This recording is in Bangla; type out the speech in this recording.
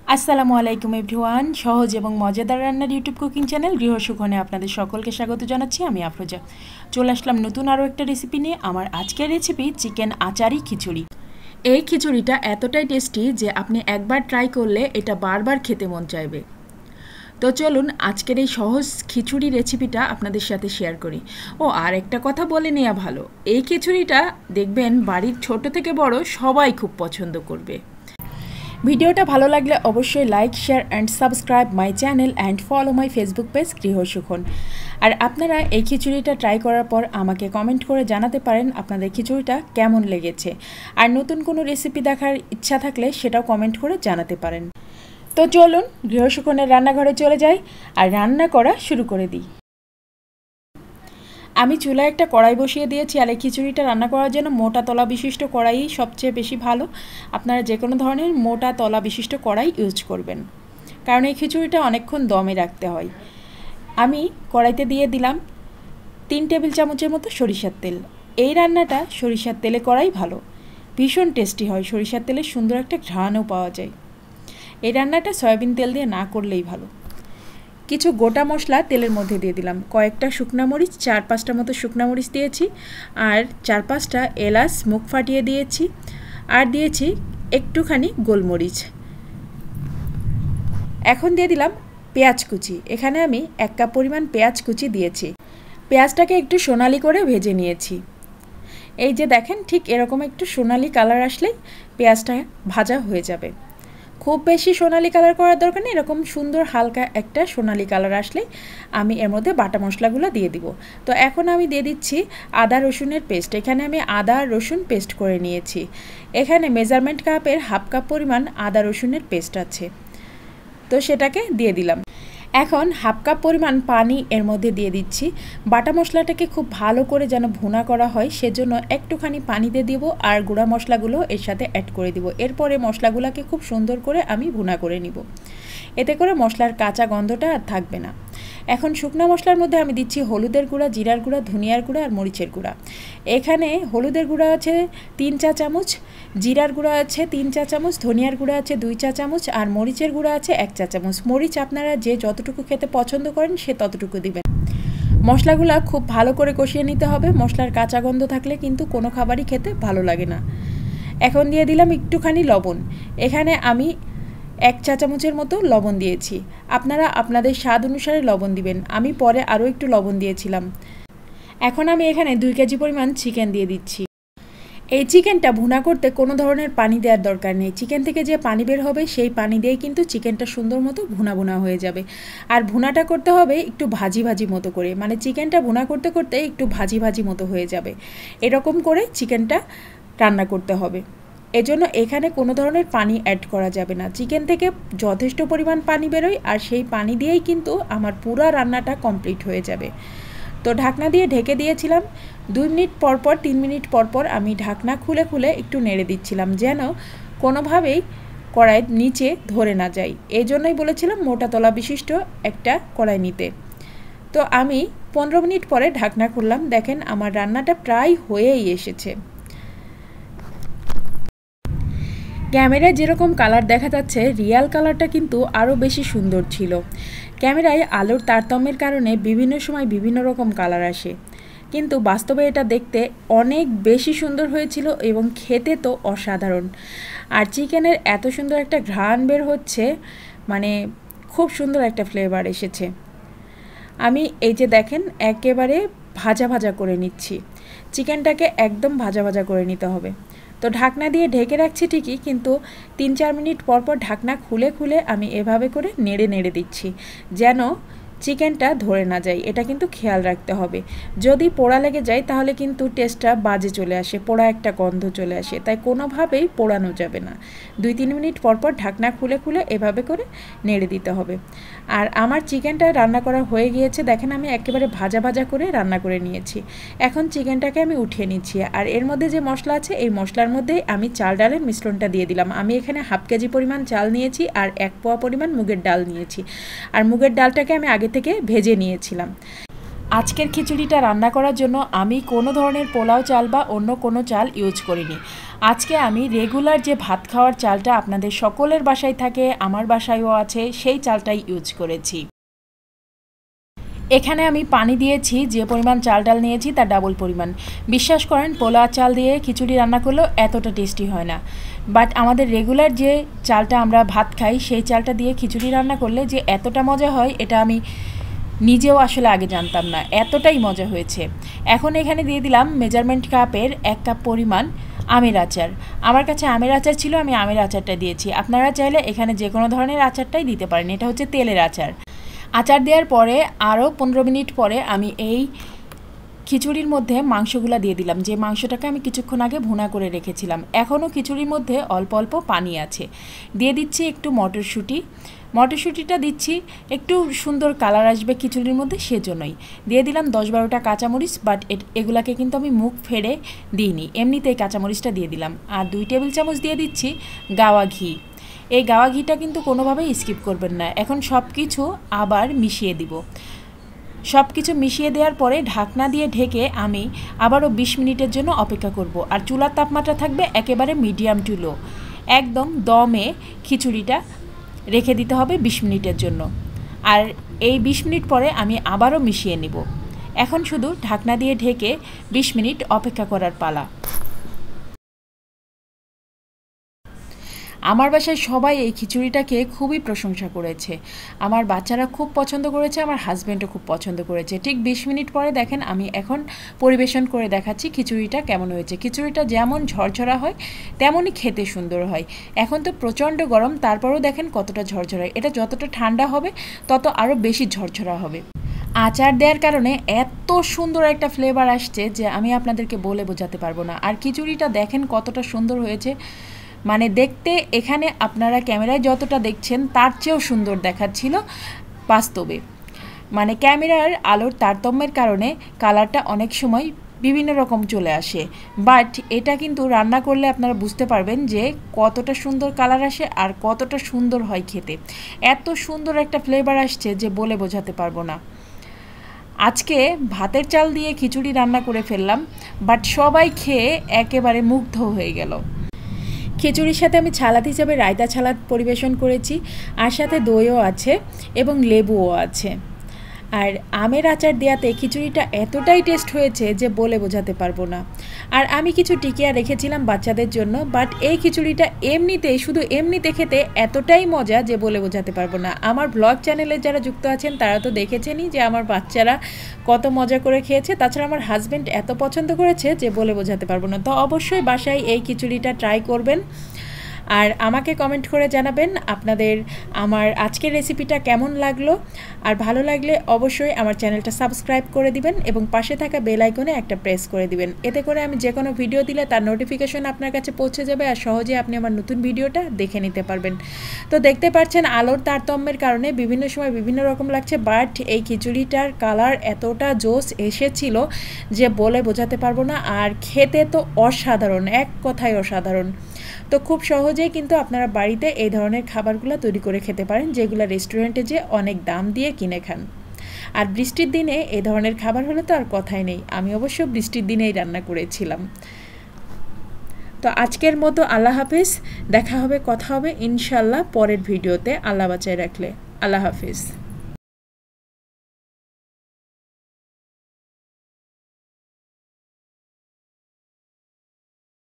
আসসালামু আলাইকুম এভরিওয়ান। সহজ এবং মজাদার রান্নার ইউটিউব কুকিং চ্যানেল গৃহসুখনে আপনাদের সকলকে স্বাগত জানাচ্ছি। আমি আফরোজা। চলে আসলাম নতুন আরও একটা রেসিপি নিয়ে। আমার আজকের রেসিপি চিকেন আচারি খিচুড়ি। এই খিচুড়িটা এতটাই টেস্টি যে আপনি একবার ট্রাই করলে এটা বারবার খেতে মন চাইবে। তো চলুন আজকের এই সহজ খিচুড়ি রেসিপিটা আপনাদের সাথে শেয়ার করি। আর একটা কথা বলে নেওয়া ভালো, এই খিচুড়িটা দেখবেন বাড়ির ছোট থেকে বড় সবাই খুব পছন্দ করবে। ভিডিওটা ভালো লাগলে অবশ্যই like, share and subscribe my channel and follow my Facebook page Grihasukhan. আর আপনারা এই খিচুড়িটা ট্রাই করার পর আমাকে কমেন্ট করে জানাতে পারেন আপনাদের খিচুড়িটা কেমন লেগেছে। আর নতুন কোনো রেসিপি দেখার ইচ্ছা থাকলে সেটাও কমেন্ট করে জানাতে পারেন। তো চলুন গৃহসুখনের রান্নাঘরে চলে যাই আর রান্না করা শুরু করে দিই। আমি চুলায় একটা কড়াই বসিয়ে দিয়েছি। আর এই খিচুড়িটা রান্না করার জন্য মোটা তলা বিশিষ্ট কড়াই সবচেয়ে বেশি ভালো। আপনারা যে কোনো ধরনের মোটা তলা বিশিষ্ট কড়াই ইউজ করবেন, কারণ এই খিচুড়িটা অনেকক্ষণ দমে রাখতে হয়। আমি কড়াইতে দিয়ে দিলাম 3 টেবিল চামচের মতো সরিষার তেল। এই রান্নাটা সরিষার তেলে করাই ভালো, ভীষণ টেস্টি হয়। সরিষার তেলের সুন্দর একটা ঘ্রাণও পাওয়া যায়। এই রান্নাটা সয়াবিন তেল দিয়ে না করলেই ভালো। কিছু গোটা মশলা তেলের মধ্যে দিয়ে দিলাম। কয়েকটা শুকনা মরিচ, 4-5টা মতো শুকনা মরিচ দিয়েছি, আর 4-5টা এলাচ মুখ ফাটিয়ে দিয়েছি, আর দিয়েছি একটুখানি গোলমরিচ। এখন দিয়ে দিলাম পেঁয়াজ কুচি। এখানে আমি 1 কাপ পরিমাণ পেঁয়াজ কুচি দিয়েছি। পেঁয়াজটাকে একটু সোনালি করে ভেজে নিয়েছি। এই যে দেখেন, ঠিক এরকম একটু সোনালি কালার আসলেই পেঁয়াজটা ভাজা হয়ে যাবে। খুব বেশি সোনালি কালার করার দরকার নেই, এরকম সুন্দর হালকা একটা সোনালি কালার আসলে আমি এর মধ্যে বাটা মশলাগুলো দিয়ে দিব। তো এখন আমি দিয়ে দিচ্ছি আদা রসুনের পেস্ট। এখানে আমি আদা রসুন পেস্ট করে নিয়েছি। এখানে মেজারমেন্ট কাপের 1/2 কাপ পরিমাণ আদা রসুনের পেস্ট আছে, তো সেটাকে দিয়ে দিলাম। এখন 1/2 কাপ পরিমাণ পানি এর মধ্যে দিয়ে দিচ্ছি। বাটা মশলাটাকে খুব ভালো করে যেন ভুনা করা হয়, সেজন্য একটুখানি পানিতে দিব আর গুঁড়া মশলাগুলো এর সাথে অ্যাড করে দিব। এরপরে মশলাগুলোকে খুব সুন্দর করে আমি ভুনা করে নিব, এতে করে মশলার কাঁচা গন্ধটা আর থাকবে না। এখন শুকনো মশলার মধ্যে আমি দিচ্ছি হলুদের গুঁড়া, জিরার গুঁড়া, ধনিয়ার গুঁড়া আর মরিচের গুঁড়া। এখানে হলুদের গুঁড়া আছে 3 চা চামচ, জিরার গুঁড়া আছে 3 চা চামচ, ধনিয়ার গুঁড়া আছে 2 চা চামচ, আর মরিচের গুঁড়া আছে 1 চা চামচ। মরিচ আপনারা যে যতটুকু খেতে পছন্দ করেন সে ততটুকু দিবেন। মশলাগুলো খুব ভালো করে কষিয়ে নিতে হবে। মশলার কাঁচা গন্ধ থাকলে কিন্তু কোনো খাবারই খেতে ভালো লাগে না। এখন দিয়ে দিলাম একটুখানি লবণ। এখানে আমি 1 চা চামচের মতো লবণ দিয়েছি। আপনারা আপনাদের স্বাদ অনুসারে লবণ দিবেন। আমি পরে আরও একটু লবণ দিয়েছিলাম। এখন আমি এখানে 2 কেজি পরিমাণ চিকেন দিয়ে দিচ্ছি। এই চিকেনটা ভুনা করতে কোনো ধরনের পানি দেওয়ার দরকার নেই। চিকেন থেকে যে পানি বের হবে সেই পানি দিয়েই কিন্তু চিকেনটা সুন্দর মতো ভুনা ভুনা হয়ে যাবে। আর ভুনাটা করতে হবে একটু ভাজি ভাজি মতো করে, মানে চিকেনটা ভুনা করতে করতে একটু ভাজি ভাজি মতো হয়ে যাবে, এরকম করে চিকেনটা রান্না করতে হবে। এজন্য এখানে কোনো ধরনের পানি অ্যাড করা যাবে না। চিকেন থেকে যথেষ্ট পরিমাণ পানি বেরোয়, আর সেই পানি দিয়েই কিন্তু আমার পুরো রান্নাটা কমপ্লিট হয়ে যাবে। তো ঢাকনা দিয়ে ঢেকে দিয়েছিলাম। 2 মিনিট পরপর 3 মিনিট পরপর আমি ঢাকনা খুলে খুলে একটু নেড়ে দিচ্ছিলাম, যেন কোনোভাবেই কড়াইয়ের নিচে ধরে না যায়। এই জন্যই বলেছিলাম মোটা তলা বিশিষ্ট একটা কড়াই নিতে। তো আমি 15 মিনিট পরে ঢাকনা খুললাম। দেখেন আমার রান্নাটা প্রায় হয়েই এসেছে। ক্যামেরায় যেরকম কালার দেখা যাচ্ছে, রিয়াল কালারটা কিন্তু আরও বেশি সুন্দর ছিল। ক্যামেরায় আলোর তারতম্যের কারণে বিভিন্ন সময় বিভিন্ন রকম কালার আসে, কিন্তু বাস্তবে এটা দেখতে অনেক বেশি সুন্দর হয়েছিল এবং খেতে তো অসাধারণ। আর চিকেনের এত সুন্দর একটা ঘ্রাণ বের হচ্ছে, মানে খুব সুন্দর একটা ফ্লেভার এসেছে। আমি এই যে দেখেন একেবারে ভাজা ভাজা করে নিচ্ছি। চিকেনটাকে একদম ভাজা ভাজা করে নিতে হবে। তো ঢাকনা দিয়ে ঢেকে রাখছি ঠিকই, কিন্তু 3-4 মিনিট পরপর ঢাকনা খুলে খুলে আমি এভাবে করে নেড়ে নেড়ে দিচ্ছি, যেন চিকেনটা ধরে না যায়। এটা কিন্তু খেয়াল রাখতে হবে। যদি পোড়া লেগে যায় তাহলে কিন্তু টেস্টটা বাজে চলে আসে, পোড়া একটা গন্ধ চলে আসে। তাই কোনোভাবেই পোড়ানো যাবে না। 2-3 মিনিট পরপর ঢাকনা খুলে খুলে এভাবে করে নেড়ে দিতে হবে। আর আমার চিকেনটা রান্না করা হয়ে গিয়েছে। দেখেন আমি একেবারে ভাজা ভাজা করে রান্না করে নিয়েছি। এখন চিকেনটাকে আমি উঠিয়ে নিচ্ছি। আর এর মধ্যে যে মশলা আছে, এই মশলার মধ্যেই আমি চাল ডালের মিশ্রণটা দিয়ে দিলাম। আমি এখানে 1/2 কেজি পরিমাণ চাল নিয়েছি আর 1 পোয়া পরিমাণ মুগের ডাল নিয়েছি। আর মুগের ডালটাকে আমি আগে থেকে ভেজে নিয়েছিলাম। আজকের খিচুড়িটা রান্না করার জন্য আমি কোনো ধরনের পোলাও চাল বা অন্য কোনো চাল ইউজ করিনি। আজকে আমি রেগুলার যে ভাত খাওয়ার চালটা আপনাদের সকলের বাসায় থাকে, আমার বাসায়ও আছে, সেই চালটাই ইউজ করেছি। এখানে আমি পানি দিয়েছি, যে পরিমাণ চাল ডাল নিয়েছি তার ডাবল পরিমাণ। বিশ্বাস করেন পোলা চাল দিয়ে খিচুড়ি রান্না করলেও এতটা টেস্টি হয় না, বাট আমাদের রেগুলার যে চালটা আমরা ভাত খাই সেই চালটা দিয়ে খিচুড়ি রান্না করলে যে এতটা মজা হয় এটা আমি নিজেও আসলে আগে জানতাম না, এতটাই মজা হয়েছে। এখন এখানে দিয়ে দিলাম মেজারমেন্ট কাপের 1 কাপ পরিমাণ আমের আচার। আমার কাছে আমের আচার ছিল, আমি আমের আচারটা দিয়েছি। আপনারা চাইলে এখানে যে কোনো ধরনের আচারটাই দিতে পারেন। এটা হচ্ছে তেলের আচার। আচার দেওয়ার পরে আরও 15 মিনিট পরে আমি এই খিচুড়ির মধ্যে মাংসগুলো দিয়ে দিলাম, যে মাংসটাকে আমি কিছুক্ষণ আগে ভুনা করে রেখেছিলাম। এখনও খিচুড়ির মধ্যে অল্প অল্প পানি আছে। দিয়ে দিচ্ছি একটু মটরশুঁটি। মটরশুঁটিটা দিচ্ছি একটু সুন্দর কালার আসবে খিচুড়ির মধ্যে, সেজন্যই দিয়ে দিলাম 10-12টা কাঁচামরিচ, বাট এগুলাকে কিন্তু আমি মুখ ফেড়ে দিইনি, এমনিতেই কাঁচামরিচটা দিয়ে দিলাম। আর 2 টেবিল চামচ দিয়ে দিচ্ছি গাওয়া ঘি। এই গাওয়া ঘিটা কিন্তু কোনোভাবেই স্কিপ করবেন না। এখন সব কিছু আবার মিশিয়ে দিব। সব কিছু মিশিয়ে দেওয়ার পরে ঢাকনা দিয়ে ঢেকে আমি আবারও 20 মিনিটের জন্য অপেক্ষা করব। আর চুলার তাপমাত্রা থাকবে একেবারে মিডিয়াম টু লো। একদম দমে খিচুড়িটা রেখে দিতে হবে 20 মিনিটের জন্য। আর এই 20 মিনিট পরে আমি আবারও মিশিয়ে নিব। এখন শুধু ঢাকনা দিয়ে ঢেকে 20 মিনিট অপেক্ষা করার পালা। আমার বাসায় সবাই এই খিচুড়িটাকে খুবই প্রশংসা করেছে। আমার বাচ্চারা খুব পছন্দ করেছে, আমার হাজব্যান্ডও খুব পছন্দ করেছে। ঠিক 20 মিনিট পরে দেখেন আমি এখন পরিবেশন করে দেখাচ্ছি খিচুড়িটা কেমন হয়েছে। খিচুড়িটা যেমন ঝরঝরা হয় তেমনই খেতে সুন্দর হয়। এখন তো প্রচণ্ড গরম, তারপরেও দেখেন কতটা ঝরঝরা। এটা যতটা ঠান্ডা হবে তত আরও বেশি ঝরঝরা হবে। আচার দেওয়ার কারণে এত সুন্দর একটা ফ্লেভার আসছে যে আমি আপনাদেরকে বলে বোঝাতে পারবো না। আর খিচুড়িটা দেখেন কতটা সুন্দর হয়েছে, মানে দেখতে এখানে আপনারা ক্যামেরায় যতটা দেখছেন তার চেয়েও সুন্দর দেখাচ্ছিল বাস্তবে। মানে ক্যামেরার আলোর তারতম্যের কারণে কালারটা অনেক সময় বিভিন্ন রকম চলে আসে, বাট এটা কিন্তু রান্না করলে আপনারা বুঝতে পারবেন যে কতটা সুন্দর কালার আসে আর কতটা সুন্দর হয় খেতে। এত সুন্দর একটা ফ্লেভার আসছে যে বলে বোঝাতে পারবো না। আজকে ভাতের চাল দিয়ে খিচুড়ি রান্না করে ফেললাম, বাট সবাই খেয়ে একেবারে মুগ্ধ হয়ে গেল। খিচুড়ির সাথে আমি ছালাদ হিসাবে রায়তা ছালাদ পরিবেশন করেছি, আর সাথে দইও আছে এবং লেবুও আছে। আর আমের আচার দেওয়াতে খিচুড়িটা এতটাই টেস্ট হয়েছে যে বলে বোঝাতে পারবো না। আর আমি কিছু টিকিয়া রেখেছিলাম বাচ্চাদের জন্য, বাট এই খিচুড়িটা এমনিতেই শুধু এমনিতে খেতে এতটাই মজা যে বলে বোঝাতে পারবো না। আমার ব্লগ চ্যানেলে যারা যুক্ত আছেন তারা তো দেখেছেনই যে আমার বাচ্চারা কত মজা করে খেয়েছে। তাছাড়া আমার হাজব্যান্ড এত পছন্দ করেছে যে বলে বোঝাতে পারবো না। তো অবশ্যই বাসায় এই খিচুড়িটা ট্রাই করবেন আর আমাকে কমেন্ট করে জানাবেন আপনাদের আমার আজকের রেসিপিটা কেমন লাগলো। আর ভালো লাগলে অবশ্যই আমার চ্যানেলটা সাবস্ক্রাইব করে দিবেন এবং পাশে থাকা বেল আইকনে একটা প্রেস করে দিবেন। এতে করে আমি যে কোনো ভিডিও দিলে তার নোটিফিকেশন আপনার কাছে পৌঁছে যাবে আর সহজে আপনি আমার নতুন ভিডিওটা দেখে নিতে পারবেন। তো দেখতে পাচ্ছেন আলোর তারতম্যের কারণে বিভিন্ন সময় বিভিন্ন রকম লাগছে, বাট এই খিচুড়িটার কালার এতটা জোস এসেছিল যে বলে বোঝাতে পারবো না। আর খেতে তো অসাধারণ, এক কথায় অসাধারণ। তো খুব সহজেই কিন্তু আপনারা বাড়িতে এই ধরনের খাবারগুলো তৈরি করে খেতে পারেন, যেগুলো রেস্টুরেন্টে যে অনেক দাম দিয়ে কিনে খান। আর বৃষ্টির দিনে এই ধরনের খাবার হলে তো আর কথাই নেই। আমি অবশ্য বৃষ্টির দিনেই রান্না করেছিলাম। তো আজকের মতো আল্লাহ হাফেজ, দেখা হবে, কথা হবে ইনশাল্লাহ পরের ভিডিওতে। আল্লাহ বাঁচায় রাখলে, আল্লাহ হাফেজ।